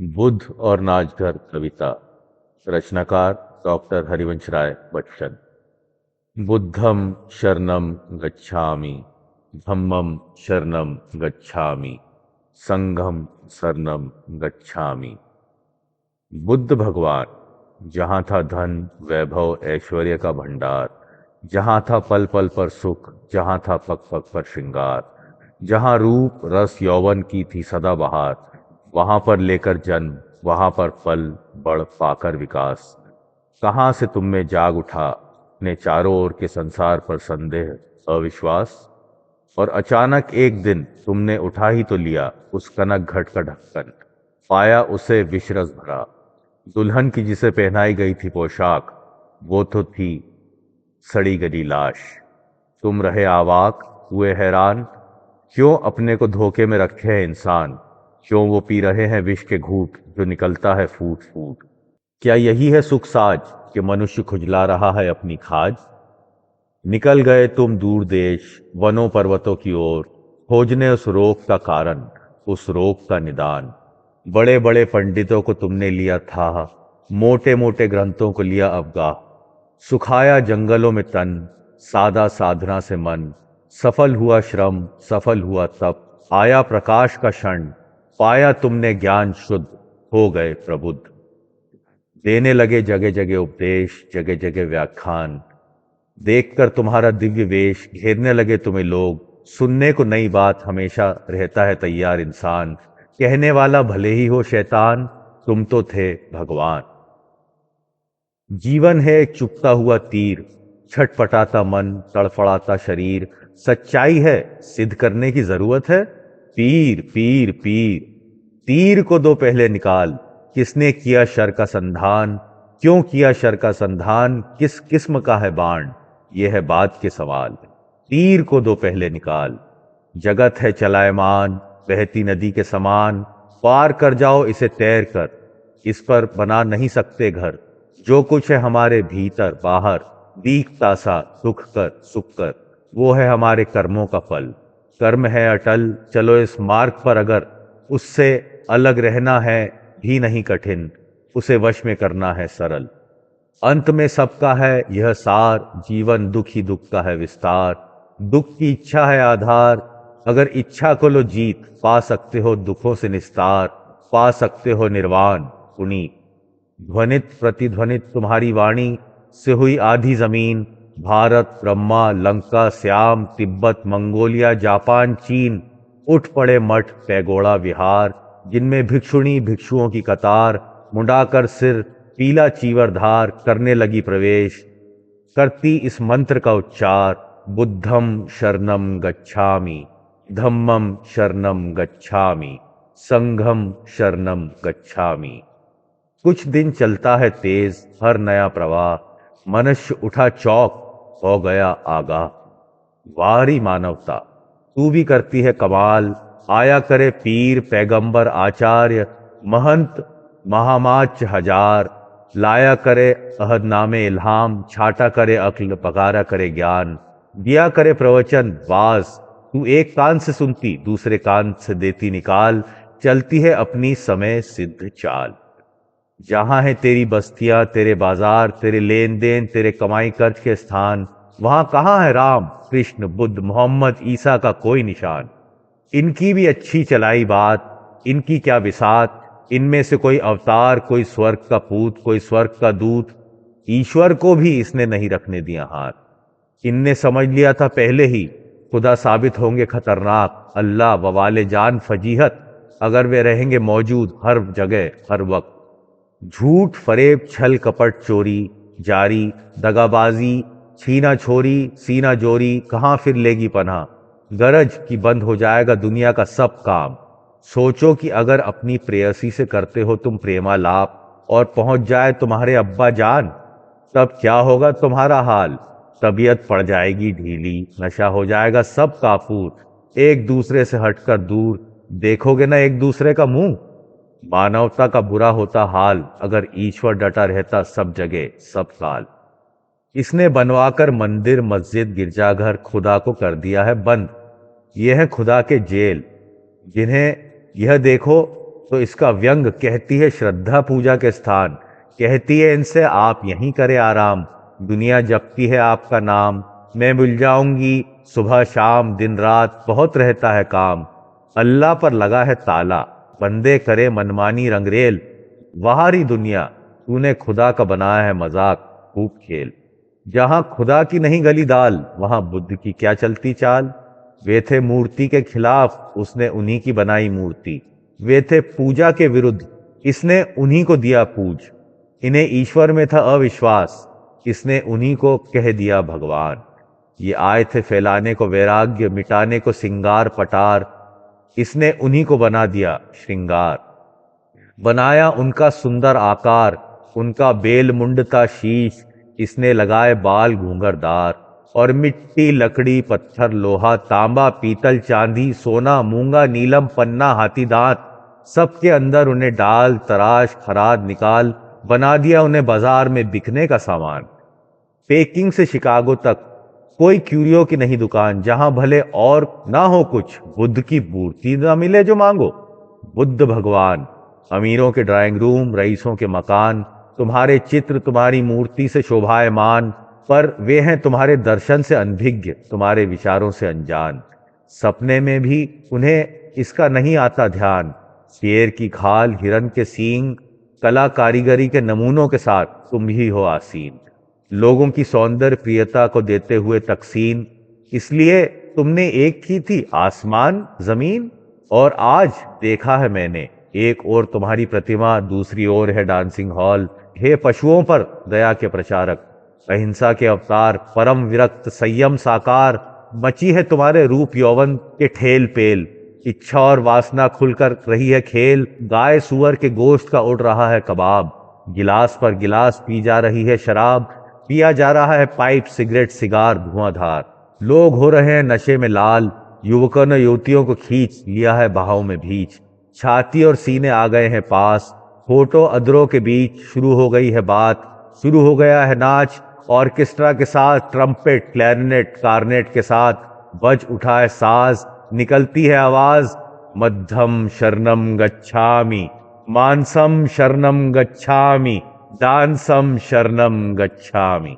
बुद्ध और नाचघर कविता। रचनाकार डॉक्टर हरिवंश राय बच्चन। बुद्धं शरणं गच्छामि, धम्मं शरणं गच्छामि, संघं शरणं गच्छामि। बुद्ध भगवान, जहाँ था धन वैभव ऐश्वर्य का भंडार, जहाँ था पल पल पर सुख, जहाँ था पग पग पर श्रृंगार, जहाँ रूप रस यौवन की थी सदा बहार, वहां पर लेकर जन्म, वहां पर फल बढ़ पाकर विकास। कहाँ से तुम में जाग उठा अपने चारों ओर के संसार पर संदेह अविश्वास, और अचानक एक दिन तुमने उठा ही तो लिया उस कनक घट का ढक्कन, पाया उसे विषरस भरा। दुल्हन की जिसे पहनाई गई थी पोशाक, वो तो थी सड़ी गली लाश। तुम रहे आवाक, हुए हैरान, क्यों अपने को धोखे में रखे है इंसान, क्यों वो पी रहे हैं विष के घूंट जो निकलता है फूट फूट। क्या यही है सुख साज कि मनुष्य खुजला रहा है अपनी खाज। निकल गए तुम दूर देश वनों पर्वतों की ओर, खोजने उस रोग का कारण, उस रोग का निदान। बड़े बड़े पंडितों को तुमने लिया था, मोटे मोटे ग्रंथों को लिया अवगाह, सुखाया जंगलों में तन, सादा साधना से मन। सफल हुआ श्रम, सफल हुआ तप, आया प्रकाश का क्षण, पाया तुमने ज्ञान शुद्ध, हो गए प्रबुद्ध। देने लगे जगह जगह उपदेश, जगह जगह व्याख्यान, देखकर तुम्हारा दिव्य वेश घेरने लगे तुम्हें लोग। सुनने को नई बात हमेशा रहता है तैयार इंसान, कहने वाला भले ही हो शैतान, तुम तो थे भगवान। जीवन है एक चुभता हुआ तीर, छटपटाता मन, तड़फड़ाता शरीर। सच्चाई है सिद्ध करने की जरूरत है, पीर पीर पीर। तीर को दो पहले निकाल, किसने किया शर का संधान, क्यों किया शर का संधान, किस किस्म का है बाण, यह है बात के सवाल। तीर को दो पहले निकाल। जगत है चलायमान, बहती नदी के समान, पार कर जाओ इसे तैर कर, इस पर बना नहीं सकते घर। जो कुछ है हमारे भीतर बाहर, दीखता सा दुख कर सुख कर, वो है हमारे कर्मों का फल। कर्म है अटल, चलो इस मार्ग पर अगर, उससे अलग रहना है भी नहीं कठिन, उसे वश में करना है सरल। अंत में सबका है यह सार, जीवन दुख ही दुख का है विस्तार। दुख की इच्छा है आधार, अगर इच्छा को लो जीत, पा सकते हो दुखों से निस्तार, पा सकते हो निर्वाण पुनीत। ध्वनित प्रतिध्वनित तुम्हारी वाणी से हुई आधी जमीन, भारत ब्रह्मा लंका श्याम तिब्बत मंगोलिया जापान चीन। उठ पड़े मठ पैगोड़ा विहार, जिनमें भिक्षुणी भिक्षुओं की कतार, मुंडाकर सिर पीला चीवर धार करने लगी प्रवेश, करती इस मंत्र का उच्चार। बुद्धम शरणम गच्छामि, धम्मम शरणम गच्छामि, संघम शरणम गच्छामि। कुछ दिन चलता है तेज हर नया प्रवाह, मनुष्य उठा चौक हो गया आगाह। वारी मानवता, तू भी करती है कमाल, आया करे पीर पैगंबर आचार्य, महंत महामाच हजार। लाया करे अहदनामे इल्हाम, छाटा करे अक्ल पगारा करे ज्ञान, दिया करे प्रवचन वाज। तू एक कान से सुनती दूसरे कान से देती निकाल, चलती है अपनी समय सिद्ध चाल। जहां है तेरी बस्तियां तेरे बाजार, तेरे लेन देन तेरे कमाई कर्ज के स्थान, वहां कहाँ है राम कृष्ण बुद्ध मोहम्मद ईसा का कोई निशान। इनकी भी अच्छी चलाई बात, इनकी क्या बिसात, इनमें से कोई अवतार कोई स्वर्ग का पूत कोई स्वर्ग का दूत, ईश्वर को भी इसने नहीं रखने दिया हाथ। इनने समझ लिया था पहले ही खुदा साबित होंगे खतरनाक, अल्लाह ववाले जान फजीहत, अगर वे रहेंगे मौजूद हर जगह हर वक्त। झूठ फरेब छल कपट चोरी जारी, दगाबाजी छीना छोरी सीना जोरी, कहाँ फिर लेगी पनाह। गरज कि बंद हो जाएगा दुनिया का सब काम, सोचो कि अगर अपनी प्रेयसी से करते हो तुम प्रेमालाप, और पहुंच जाए तुम्हारे अब्बा जान, तब क्या होगा तुम्हारा हाल। तबीयत पड़ जाएगी ढीली, नशा हो जाएगा सब काफूर, एक दूसरे से हटकर दूर देखोगे ना एक दूसरे का मुंह। मानवता का बुरा होता हाल, अगर ईश्वर डटा रहता सब जगह सब काल। इसने बनवाकर मंदिर मस्जिद गिरजाघर खुदा को कर दिया है बंद, यह है खुदा के जेल। जिन्हें यह देखो तो इसका व्यंग कहती है श्रद्धा पूजा के स्थान, कहती है इनसे आप यहीं करें आराम, दुनिया जपती है आपका नाम, मैं मिल जाऊंगी सुबह शाम दिन रात बहुत रहता है काम, अल्लाह पर लगा है ताला, बंदे करे मनमानी रंगरेल, वहारी दुनिया तूने खुदा का बनाया है मजाक खूब खेल। जहां खुदा की नहीं गली दाल, वहां बुद्ध की क्या चलती चाल, वे थे मूर्ति के खिलाफ, उसने उन्हीं की बनाई मूर्ति, वे थे पूजा के विरुद्ध, इसने उन्हीं को दिया पूज, इन्हें ईश्वर में था अविश्वास, इसने उन्हीं को कह दिया भगवान। ये आए थे फैलाने को वैराग्य, मिटाने को सिंगार पटार, इसने उन्हीं को बना दिया श्रृंगार। बनाया उनका सुंदर आकार, उनका बेल मुंडता शीश, इसने लगाए बाल घूंघरदार, और मिट्टी लकड़ी पत्थर लोहा तांबा पीतल चांदी सोना मूंगा नीलम पन्ना हाथी दांत, सबके अंदर उन्हें डाल तराश खराद निकाल, बना दिया उन्हें बाजार में बिकने का सामान। पेकिंग से शिकागो तक कोई क्यूरियो की नहीं दुकान, जहां भले और ना हो कुछ, बुद्ध की मूर्ति ना मिले जो मांगो। बुद्ध भगवान, अमीरों के ड्राइंग रूम रईसों के मकान, तुम्हारे चित्र तुम्हारी मूर्ति से शोभायमान, पर वे हैं तुम्हारे दर्शन से अनभिज्ञ, तुम्हारे विचारों से अनजान। सपने में भी उन्हें इसका नहीं आता ध्यान, शेर की खाल हिरन के सींग, कला कारीगरी के नमूनों के साथ तुम ही हो आसीन, लोगों की सौंदर्य प्रियता को देते हुए तकसीन, इसलिए तुमने एक की थी आसमान जमीन, और आज देखा है मैंने एक और तुम्हारी प्रतिमा, दूसरी ओर है डांसिंग हॉल। हे पशुओं पर दया के प्रचारक, अहिंसा के अवतार, परम विरक्त संयम साकार, मची है तुम्हारे रूप यौवन के ठेल पेल, इच्छा और वासना खुलकर रही है खेल, गाय सुअर के गोश्त का उड़ रहा है कबाब, गिलास पर गिलास पी जा रही है शराब, पिया जा रहा है पाइप सिगरेट सिगार धुआंधार, लोग हो रहे हैं नशे में लाल, युवकों ने युवतियों को खींच लिया है बहाव में भींच, छाती और सीने आ गए हैं पास, होठों अधरों के बीच शुरू हो गई है बात, शुरू हो गया है नाच, ऑर्केस्ट्रा के साथ ट्रम्पेट क्लैरिनेट कार्नेट के साथ बज उठा है साज, निकलती है आवाज, मध्यम शरणम गच्छामि, मानसम शरणम गच्छामि, दानसम शरणम गच्छामि।